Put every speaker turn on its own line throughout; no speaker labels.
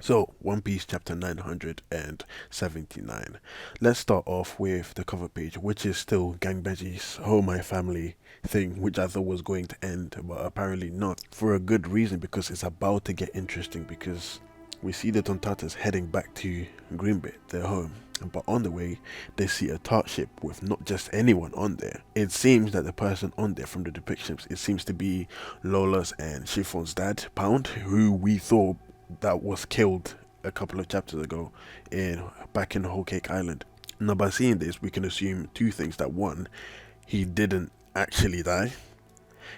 So, One Piece chapter 979. Let's start off with the cover page, which is still Gangbeji's Oh My Family thing, which I thought was going to end, but apparently not. For a good reason, because it's about to get interesting, because we see the Tontatas heading back to Greenbit, their home. But on the way, they see a tart ship with not just anyone on there. It seems that the person on there from the depictions, it seems to be Lola's and Chiffon's dad, Pound, who we thought that was killed a couple of chapters ago in back in Whole Cake Island. Now, by seeing this, we can assume two things: that one, he didn't actually die,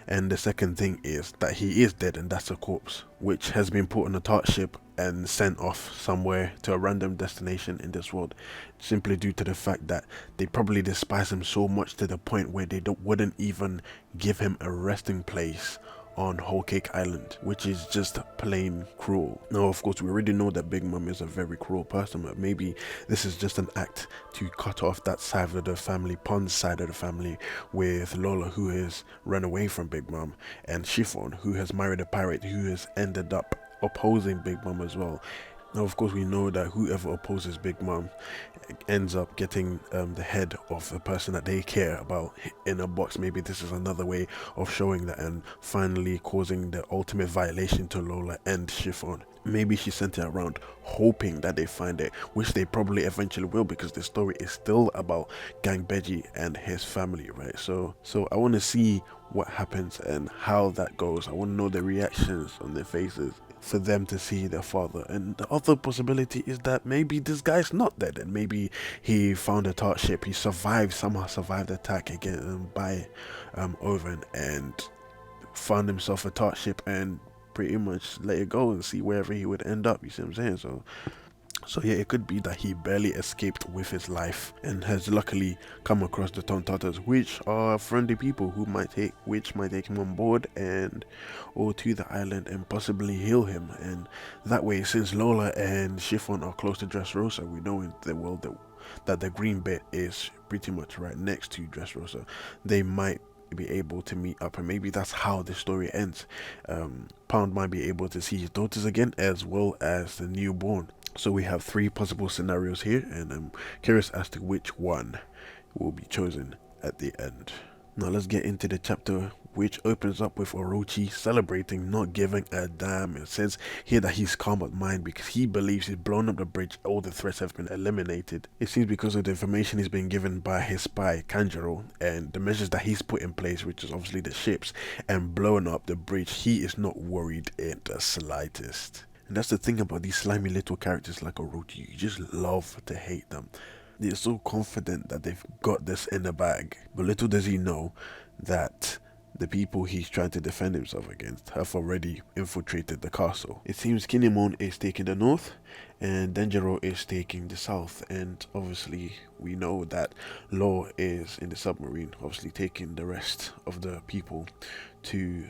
and the second thing is that he is dead, and that's a corpse which has been put on a tart ship and sent off somewhere to a random destination in this world, simply due to the fact that they probably despise him so much to the point where they wouldn't even give him a resting place on Whole Cake Island, which is just plain cruel. Now, of course, we already know that Big Mom is a very cruel person, but maybe this is just an act to cut off that side of the family, Pond's side of the family, with Lola, who has run away from Big Mom, and Chiffon, who has married a pirate who has ended up opposing Big Mom as well. Now, of course, we know that whoever opposes Big Mom ends up getting the head of the person that they care about in a box. Maybe this is another way of showing that and finally causing the ultimate violation to Lola and Chiffon. Maybe she sent it around hoping that they find it, which they probably eventually will, because the story is still about Gang Beji and his family, right? So I want to see what happens and how that goes. I want to know the reactions on their faces for them to see their father. And the other possibility is that maybe this guy's not dead, and maybe he found a tart ship, he somehow survived the attack again by Oven, and found himself a tart ship and pretty much let it go and see wherever he would end up. You see what I'm saying? So yeah, it could be that he barely escaped with his life and has luckily come across the Tontatas, which are friendly people who might take him on board and or to the island and possibly heal him. And that way, since Lola and Chiffon are close to Dressrosa, we know in the world that the green bit is pretty much right next to Dressrosa. They might be able to meet up, and maybe that's how the story ends. Pound might be able to see his daughters again, as well as the newborn. So we have three possible scenarios here, and I'm curious as to which one will be chosen at the end. Now let's get into the chapter, which opens up with Orochi celebrating, not giving a damn. It says here that he's calm of mind because he believes he's blown up the bridge, all the threats have been eliminated. It seems because of the information he's been given by his spy Kanjuro and the measures that he's put in place, which is obviously the ships and blowing up the bridge, he is not worried in the slightest. And that's the thing about these slimy little characters like Orochi, you just love to hate them. They're so confident that they've got this in the bag, but little does he know that the people he's trying to defend himself against have already infiltrated the castle. It seems Kinemon is taking the north and Denjiro is taking the south, and obviously we know that Law is in the submarine, obviously taking the rest of the people to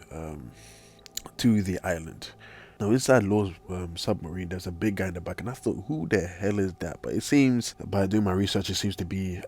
the island. Now, inside Law's submarine, there's a big guy in the back, and I thought, who the hell is that? But it seems, by doing my research, it seems to be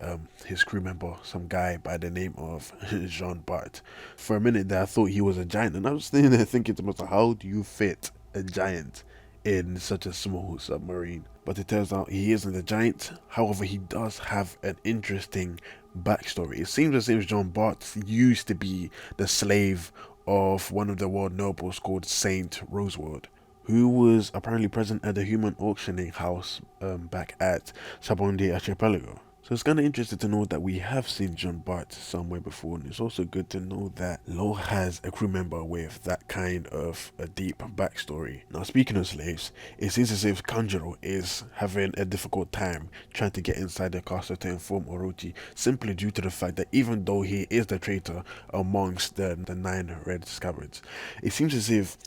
his crew member, some guy by the name of Jean Bart. For a minute there, I thought he was a giant, and I was sitting there thinking to myself, how do you fit a giant in such a small submarine? But it turns out he isn't a giant. However, he does have an interesting backstory. It seems as if Jean Bart used to be the slave of one of the world nobles called Saint Rosewood, who was apparently present at the human auctioning house back at Sabondi Archipelago. So it's kind of interesting to know that we have seen John Bart somewhere before, and it's also good to know that Law has a crew member with that kind of a deep backstory. Now, speaking of slaves, it seems as if Kanjuro is having a difficult time trying to get inside the castle to inform Orochi, simply due to the fact that even though he is the traitor amongst the 9 red scabbards, it seems as if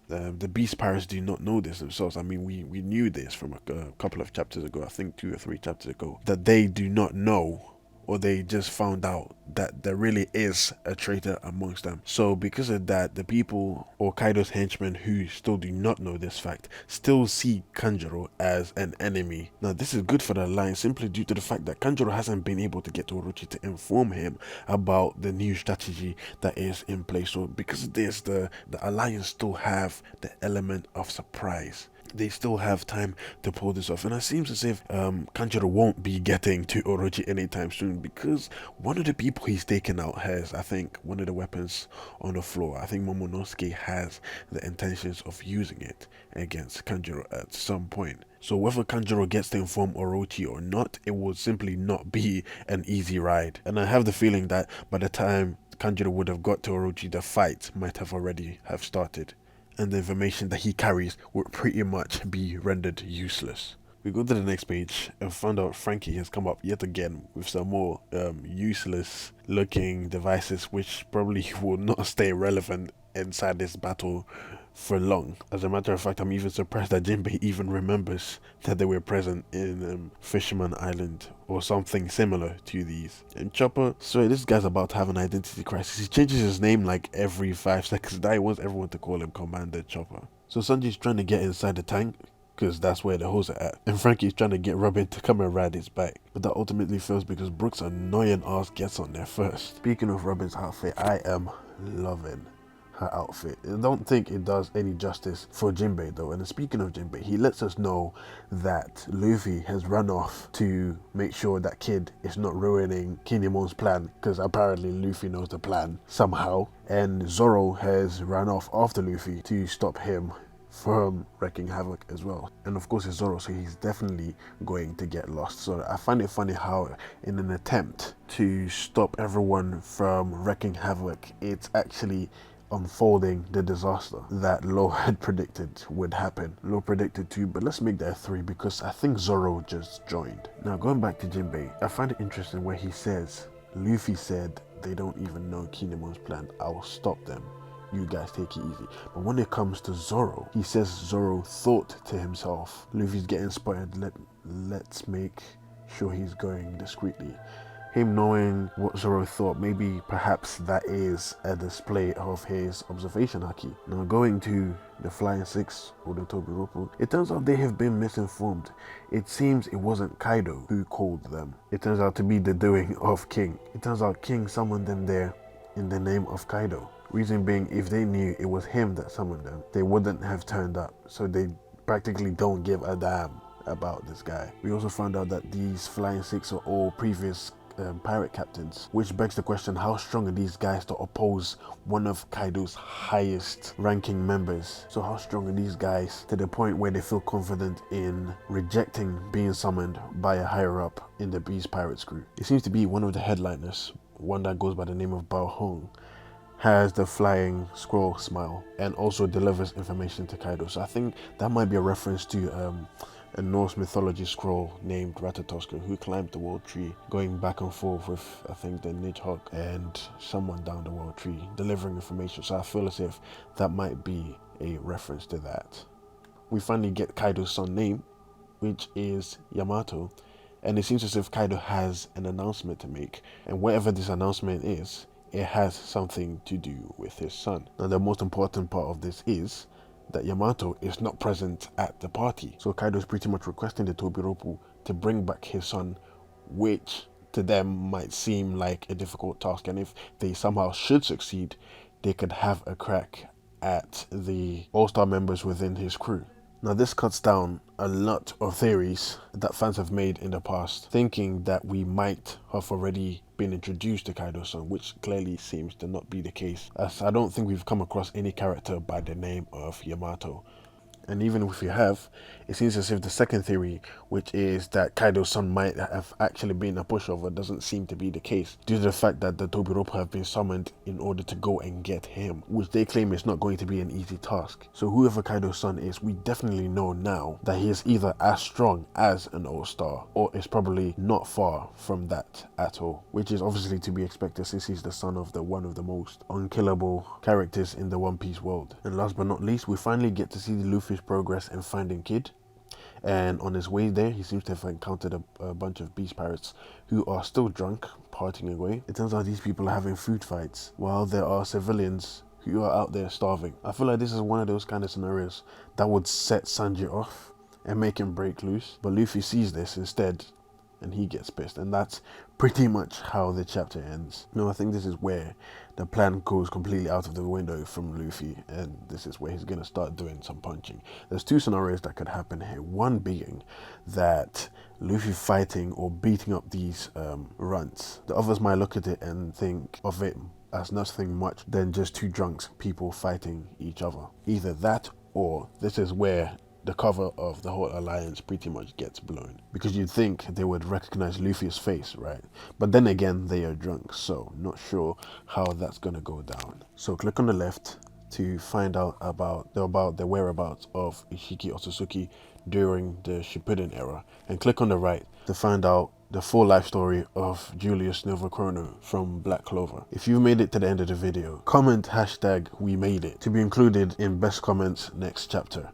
the beast pirates do not know this themselves. I mean, we knew this from a couple of chapters ago, I think 2 or 3 chapters ago, that they do not know, or they just found out that there really is a traitor amongst them. So because of that, the people or Kaido's henchmen who still do not know this fact still see Kanjuro as an enemy. Now this is good for the alliance simply due to the fact that Kanjuro hasn't been able to get to Orochi to inform him about the new strategy that is in place. So because of this, the alliance still have the element of surprise. they still have time to pull this off. And it seems as if Kanjuro won't be getting to Orochi anytime soon, because one of the people he's taken out has, I think, one of the weapons on the floor. I think Momonosuke has the intentions of using it against Kanjuro at some point. So whether Kanjuro gets to inform Orochi or not, it will simply not be an easy ride. And I have the feeling that by the time Kanjuro would have got to Orochi, the fight might have already have started, and the information that he carries would pretty much be rendered useless. We go to the next page and find out Frankie has come up yet again with some more useless looking devices, which probably will not stay relevant inside this battle for long. As a matter of fact, I'm even surprised that Jinbei even remembers that they were present in Fisherman Island or something similar to these. And Chopper, so this guy's about to have an identity crisis. He changes his name like every 5 seconds. Now he wants everyone to call him Commander Chopper. So Sanji's trying to get inside the tank, because that's where the hoes are at. And Frankie's trying to get Robin to come and ride his bike. But that ultimately fails because Brooks' annoying ass gets on there first. Speaking of Robin's outfit, I am loving her outfit. I don't think it does any justice for Jinbei though. And speaking of Jinbei, he lets us know that Luffy has run off to make sure that Kid is not ruining Kinemon's plan, because apparently Luffy knows the plan somehow. And Zoro has run off after Luffy to stop him from wreaking havoc as well. And of course it's Zoro, so he's definitely going to get lost. So I find it funny how in an attempt to stop everyone from wreaking havoc, it's actually unfolding the disaster that Law had predicted would happen. Law predicted 2, but let's make that 3 because I think Zoro just joined. Now going back to Jinbei, I find it interesting where he says, Luffy said they don't even know Kinemon's plan, I'll stop them. You guys take it easy. But when it comes to Zoro, he says Zoro thought to himself, Luffy's getting spotted, let's make sure he's going discreetly. Him knowing what Zoro thought, maybe perhaps that is a display of his observation haki. Now going to the Flying Six or the Tobiroppo, it turns out they have been misinformed. It seems it wasn't Kaido who called them. It turns out to be the doing of King. It turns out King summoned them there in the name of Kaido. Reason being, if they knew it was him that summoned them, they wouldn't have turned up. So they practically don't give a damn about this guy. We also found out that these Flying Six are all previous pirate captains, which begs the question, how strong are these guys to oppose one of Kaido's highest ranking members? So how strong are these guys to the point where they feel confident in rejecting being summoned by a higher up in the Beast Pirates crew? It seems to be one of the headliners, one that goes by the name of Bao Hong, has the flying scroll smile and also delivers information to Kaido. So I think that might be a reference to a Norse mythology scroll named Ratatoskr, who climbed the world tree, going back and forth with, I think, the Nidhogg and someone down the world tree, delivering information. So I feel as if that might be a reference to that. We finally get Kaido's son name, which is Yamato, and it seems as if Kaido has an announcement to make, and whatever this announcement is, it has something to do with his son. Now the most important part of this is that Yamato is not present at the party. So Kaido is pretty much requesting the Tobiroppo to bring back his son, which to them might seem like a difficult task. And if they somehow should succeed, they could have a crack at the all-star members within his crew. Now this cuts down a lot of theories that fans have made in the past, thinking that we might have already been introduced to Kaido's son, which clearly seems to not be the case, as I don't think we've come across any character by the name of Yamato. And even if we have, it seems as if the second theory, which is that Kaido's son might have actually been a pushover, doesn't seem to be the case, due to the fact that the Tobiroppo have been summoned in order to go and get him, which they claim is not going to be an easy task. So whoever Kaido's son is, we definitely know now that he is either as strong as an all-star, or is probably not far from that at all, which is obviously to be expected since he's the son of one of the most unkillable characters in the One Piece world. And last but not least, we finally get to see the Luffy's progress in finding Kid. And on his way there, he seems to have encountered a bunch of beast pirates who are still drunk, partying away. It turns out these people are having food fights, while there are civilians who are out there starving. I feel like this is one of those kind of scenarios that would set Sanji off and make him break loose. But Luffy sees this instead, and he gets pissed. And that's pretty much how the chapter ends. Now, I think this is where the plan goes completely out of the window from Luffy, and this is where he's gonna start doing some punching. There's two scenarios that could happen here. One being that Luffy fighting or beating up these runts. The others might look at it and think of it as nothing much than just two drunks people fighting each other. Either that, or this is where the cover of the whole alliance pretty much gets blown, because you'd think they would recognize Luffy's face, right? But then again, they are drunk, so not sure how that's gonna go down. So click on the left to find out about the whereabouts of Ishiki Otsutsuki during the Shippuden era, and click on the right to find out the full life story of Julius Novachrono from Black Clover. If you've made it to the end of the video, comment hashtag we made it to be included in best comments next chapter.